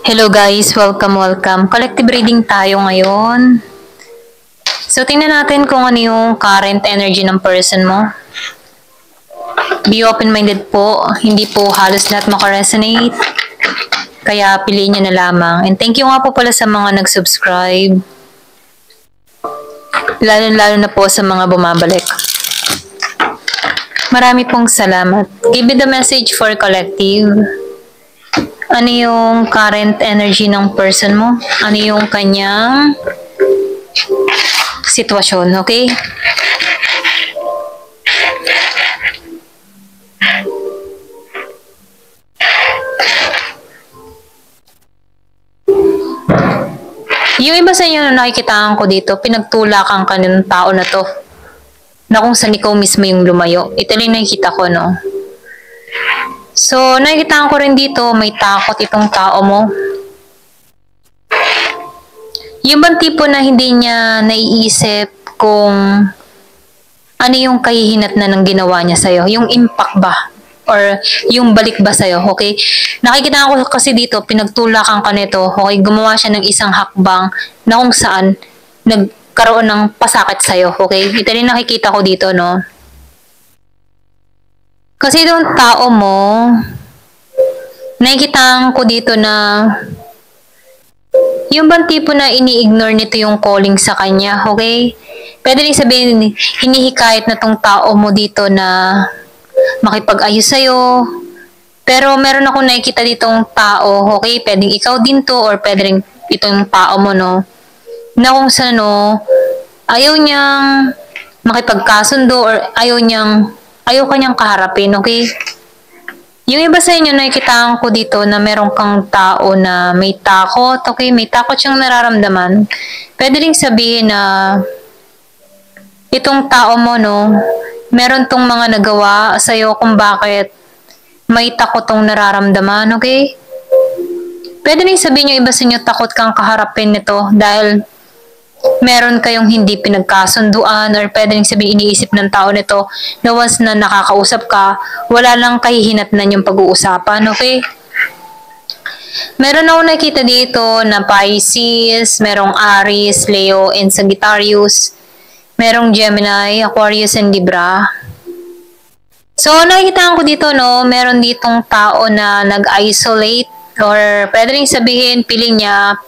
Hello guys, welcome. Collective reading tayo ngayon. So tingnan natin kung ano yung current energy ng person mo. Be open-minded po, hindi po halos lahat makaresonate. Kaya piliin nyo na lamang. And thank you nga po pala sa mga nag-subscribe. Lalo na po sa mga bumabalik. Marami pong salamat. Give me the message for collective. Ano yung current energy ng person mo? Ano yung kanyang sitwasyon, okay? Yung iba sa inyo na nakikitaan ko dito, pinagtulakan ka ng tao na to. Na kung saan ikaw mismo yung lumayo. Ito lang nakikita ko, no? So, nakikitaan ko rin dito, may takot itong tao mo. Yung bang tipo na hindi niya naiisip kung ano yung kahihinat na ng ginawa niya sa'yo? Yung impact ba? Or yung balik ba sa'yo? Okay? Nakikita ko kasi dito, pinagtulakan ka nito. Okay? Gumawa siya ng isang hakbang na kung saan nagkaroon ng pasakit sa'yo. Okay? Ito rin nakikita ko dito, no? Kasi itong tao mo, nakikita ko dito na yung bang tipo na ini-ignore nito yung calling sa kanya, okay? Pwede rin sabihin, hinihikayat na tong tao mo dito na makipag-ayos sa'yo. Pero meron akong nakikita ditong tao, okay? Pwedeng ikaw din to or pwede rin itong tao mo, no? Na kung saan, no, ayaw niyang makipagkasundo or ayaw kanyang kaharapin, okay? Yung iba sa inyo, nakikitaan ko dito na meron kang tao na may takot, okay? May takot siyang nararamdaman. Pwede rin sabihin na itong tao mo, no, meron tong mga nagawa sa'yo kung bakit may takot tong nararamdaman, okay? Pwede rin sabihin yung iba sa inyo, takot kang kaharapin nito dahil meron kayong hindi pinagkasunduan or pwede rin sabihin iniisip ng tao nito na once na nakakausap ka, wala lang kahihinatnan yung pag-uusapan, okay? Meron ako nakita dito na Pisces, merong Aries, Leo, and Sagittarius. Merong Gemini, Aquarius, and Libra. So, nakikita ko dito, no, meron ditong tao na nag-isolate or pwede rin sabihin, piling niya,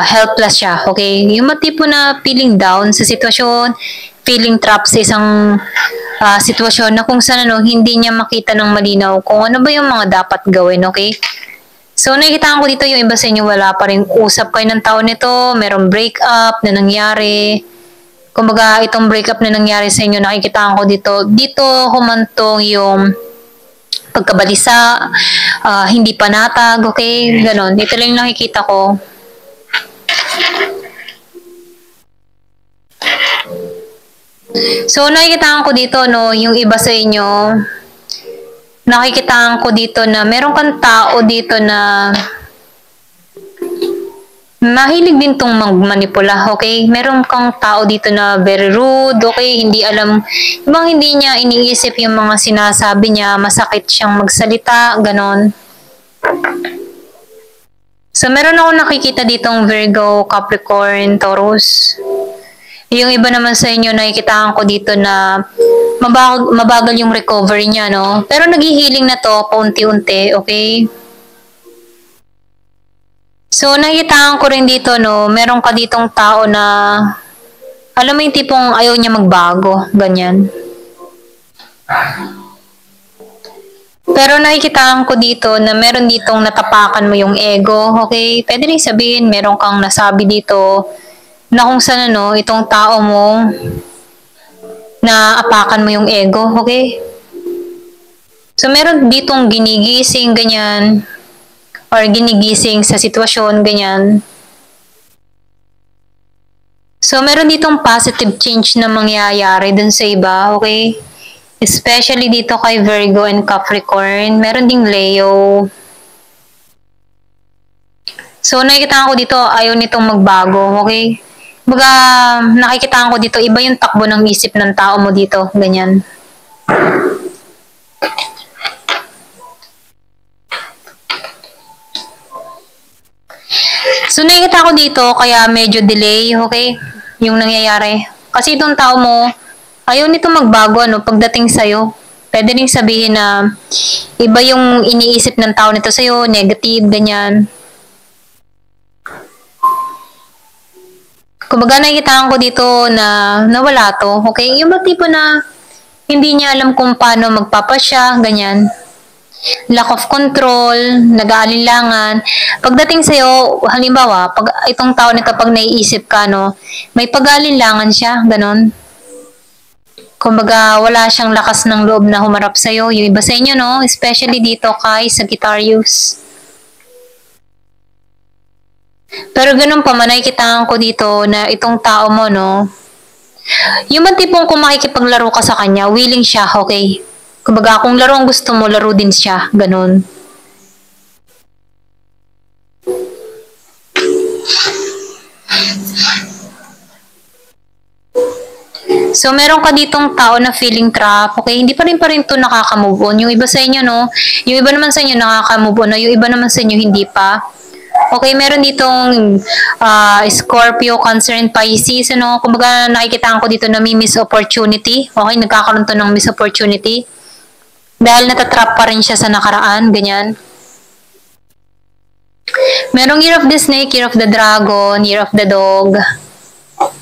helpless siya, okay? Yung tipo na feeling down sa sitwasyon, feeling trapped sa isang sitwasyon na kung saan ano, hindi niya makita ng malinaw kung ano ba yung mga dapat gawin, okay? So, nakikita ko dito yung iba sa inyo, wala pa rin usap kayo ng tao nito, merong breakup na nangyari. Kumbaga, itong breakup na nangyari sa inyo, nakikita ko dito humantong yung pagkabalisa, hindi panatag, okay? Ganon. Ito lang yung nakikita ko. So, nakikita ko dito, no, yung iba sa inyo, nakikita ko dito na meron kang tao dito na mahilig din tong magmanipula, okay? Meron kang tao dito na very rude, okay? Hindi alam, ibang hindi niya iniisip yung mga sinasabi niya, masakit siyang magsalita, ganon. So, meron ako nakikita ditong Virgo, Capricorn, Taurus. Yung iba naman sa inyo, nakikita ko dito na mabagal yung recovery niya, no? Pero nag-healing na to, paunti-unti, okay? So, nakikita ko rin dito, no? Meron ka ditong tao na, alam mo yung tipong ayaw niya magbago, ganyan. Pero nakikita ko dito na meron ditong natapakan mo yung ego, okay? Pwede rin sabihin, meron kang nasabi dito na kung saan ano, itong tao mo na apakan mo yung ego, okay? So, meron ditong ginigising, ganyan, or ginigising sa sitwasyon, ganyan. So, meron ditong positive change na mangyayari dun sa iba, okay? Especially dito kay Virgo and Capricorn. Meron ding Leo. So, nakikita ko dito, ayaw nitong magbago, okay? Baga, nakikita ko dito, iba yung takbo ng isip ng tao mo dito, ganyan. So, nakikita ko dito, kaya medyo delay, okay? Yung nangyayari. Kasi itong tao mo, ayaw nito magbago, ano, pagdating sa'yo. Pwede rin sabihin na iba yung iniisip ng tao nito sa'yo, negative, ganyan. Kumbaga nakikitaan ko dito na nawala to, okay? Yung ba tipo na hindi niya alam kung paano magpapasya, ganyan. Lack of control, nag-aalinlangan. Pagdating sa'yo, halimbawa, pag itong tao na kapag naiisip ka, no, may pag-aalinlangan siya, ganon. Kumbaga, wala siyang lakas ng loob na humarap sa'yo. Yung iba sa inyo, no, especially dito kay Sagittarius. Pero ganun pa man, nakikitaan ko dito na itong tao mo, no, yung man tipong kung makikipaglaro ka sa kanya, willing siya, okay? Kumbaga, kung laro ang gusto mo, laro din siya. Ganun. So, meron ka ditong tao na feeling trap, okay? Hindi pa rin to nakaka-move on. Yung iba sa inyo, no? Yung iba naman sa inyo nakaka-move on, no? Yung iba naman sa inyo hindi pa. Okay, meron ditong Scorpio, Cancer, and Pisces, ano? Kumbaga, nakikitaan ko dito na may miss opportunity. Okay, nagkakaroon to ng miss opportunity. Dahil natatrap pa rin siya sa nakaraan, ganyan. Merong Year of the Snake, Year of the Dragon, Year of the Dog.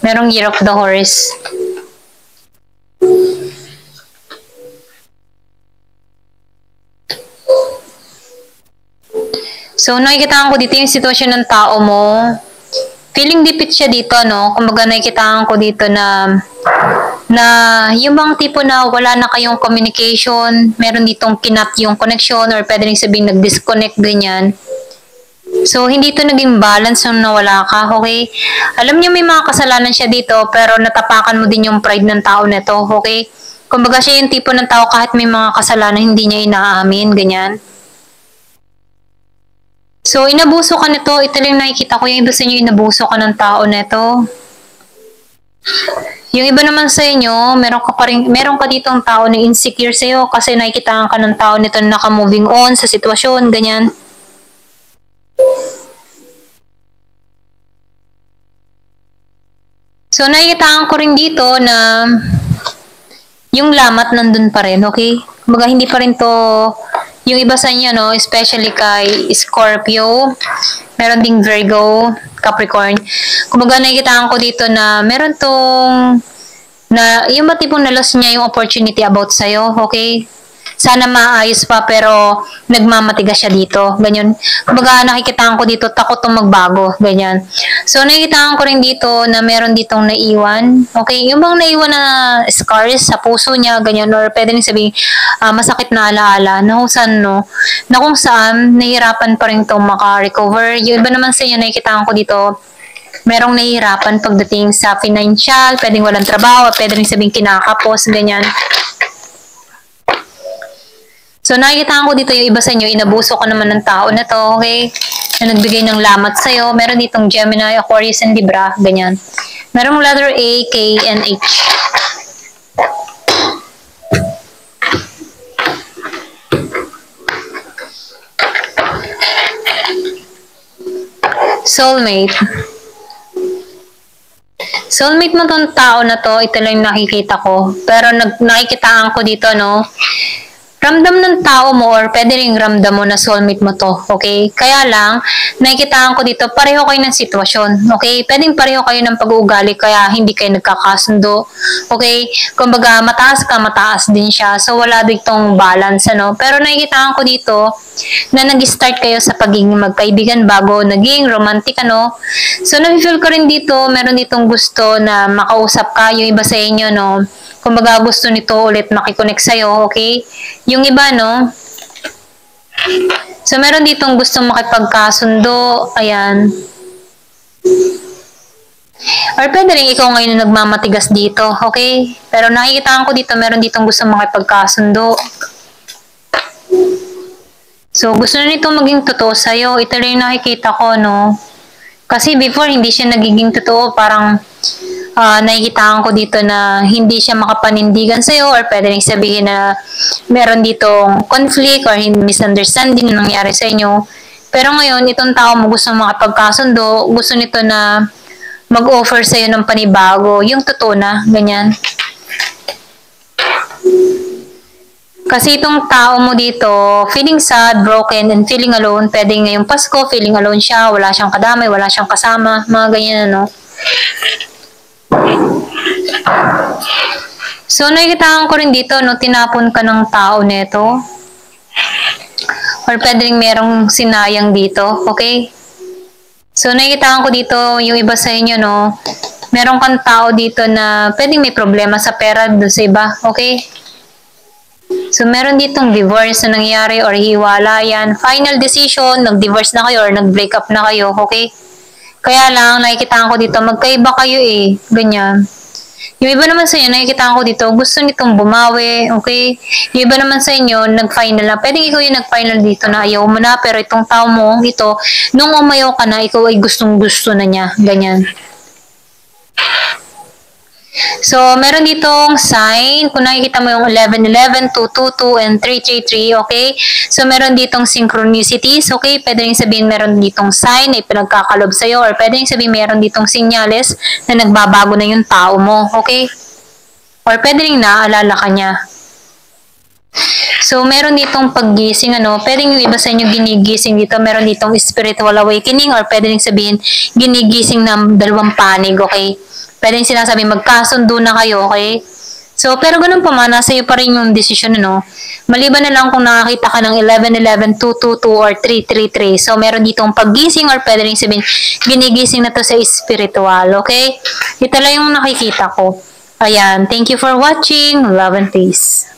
Merong Year of the Horse. So, nakikitaan ko dito yung sitwasyon ng tao mo. Feeling dipit siya dito, no? Kumbaga, nakikitaan ko dito na yung bang tipo na wala na kayong communication, meron ditong kinat yung connection or pwede rin sabihin nag-disconnect, ganyan. So, hindi to naging balance nung nawala ka, okay? Alam niyo may mga kasalanan siya dito, pero natapakan mo din yung pride ng tao nito, okay? Kumbaga siya yung tipo ng tao kahit may mga kasalanan, hindi niya inaamin, ganyan. So, inabuso ka nito, ito lang nakikita ko, yung iba sa inyo, inabuso ka ng tao nito. Yung iba naman sa inyo, meron ka ditong tao na insecure sa iyo kasi nakikitaan ka ng tao nito na naka-moving on sa sitwasyon, ganyan. So, nakikitaan ko rin dito na yung lamat nandun pa rin, okay? Kumbaga, hindi pa rin to, yung iba sa inyo, no, especially kay Scorpio, meron ding Virgo, Capricorn. Kumbaga, nakikitaan ko dito na meron tong na yung matipong na-loss niya yung opportunity about sa'yo, okay? Sana maayos pa pero nagmamatigas siya dito, ganyan. Kumbaga nakikitaan ko dito takot tong magbago, ganyan. So nakikitaan ko rin dito na meron ditong naiwan, okay? Yung bang naiwan na scars sa puso niya, ganyan, or pwede rin sabihin masakit na alaala na kung saan nahihirapan pa rin tong maka-recover. Yung iba naman sa inyo nakikitaan ko dito merong nahihirapan pagdating sa financial, pwedeng walang trabaho, pwede rin sabihin kinakapos, ganyan. So, nakikita ko dito yung iba sa inyo, inabuso ka naman ng tao na to, okay? Na nagbigay ng lamat sa'yo. Meron ditong Gemini, Aquarius, and Libra, ganyan. Merong letter A, K, and H. Soulmate. Soulmate mo tong tao na to, ito lang nakikita ko. Pero nakikitaan ko dito, no? Ramdam ng tao mo or pwede rin ramdam mo na soulmate mo to, okay? Kaya lang, nakikitaan ko dito, pareho kayo ng sitwasyon, okay? Pwedeng pareho kayo ng pag-uugali kaya hindi kayo nagkakasundo, okay? Kumbaga, mataas ka, mataas din siya. So, wala ditong balance, ano? Pero nakikitaan ko dito na nag-start kayo sa pagiging magkaibigan bago naging romantic, ano? So, na-feel ko rin dito, meron ditong gusto na makausap ka, yung iba sa inyo, no? Kumbaga, gusto nito ulit makikonnect sa'yo, okay? Yung iba, no? So, meron ditong gustong makipagkasundo. Ayan. Or pwede rin ikaw ngayon nagmamatigas dito, okay? Pero nakikitaan ko dito, meron ditong gustong makipagkasundo. So, gusto na nito maging totoo sa'yo. Ito rin yung nakikita ko, no? Kasi before, hindi siya nagiging totoo. Parang, nakikitaan ko dito na hindi siya makapanindigan sa'yo or pwede rin sabihin na meron ditong conflict or misunderstanding na nangyari sa inyo. Pero ngayon, itong tao mo gusto makapagkasundo, gusto nito na mag-offer sa'yo ng panibago, yung totoo na, ganyan. Kasi itong tao mo dito, feeling sad, broken, and feeling alone. Pwede ngayong Pasko, feeling alone siya, wala siyang kadamay, wala siyang kasama, mga ganyan, ano. So, nakikitaan ko rin dito, no, tinapon ka ng tao neto. Or pwede rin merong sinayang dito, okay? So, nakikitaan ko dito, yung iba sa inyo, no, meron kang tao dito na pwedeng may problema sa pera doon sa iba, okay? So, meron ditong divorce na nangyari or hiwalayan. Final decision, nag-divorce na kayo or nag-break up na kayo, okay? Kaya lang, nakikitaan ko dito, magkaiba kayo eh, ganyan. Yung iba naman sa inyo, nakikitaan ko dito, gusto nitong bumawi, okay? Yung iba naman sa inyo, nag-final na. Pwedeng ikaw yung nag-final dito na ayaw mo na, pero itong tao mo, ito, nung umayaw ka na, ikaw ay gustong-gusto na niya, ganyan. So, meron ditong sign. Kung nakikita mo yung 11-11, 2-2-2, and 3-3-3, okay? So, meron ditong synchronicities, okay? Pwede rin sabihin meron ditong sign na ipinagkakalob sa'yo, or pwede rin sabihin meron ditong sinyales na nagbabago na yung tao mo, okay? Or pwede rin naaalala ka niya. So, meron ditong paggising, ano, pwedeng yung iba sa inyo ginigising dito, meron ditong spiritual awakening, or pwede rin sabihin ginigising ng dalawang panig, okay? Pwede rin sinasabi magkasundo na kayo, okay? So, pero ganun pa man, nasa iyo pa rin yung decision, ano? Maliban na lang kung nakakita ka ng 11-11, 2-2-2, or 3-3-3. So, meron ditong paggising, or pwede rin sabihin ginigising na to sa spiritual, okay? Ito lang yung nakikita ko. Ayan, thank you for watching. Love and peace.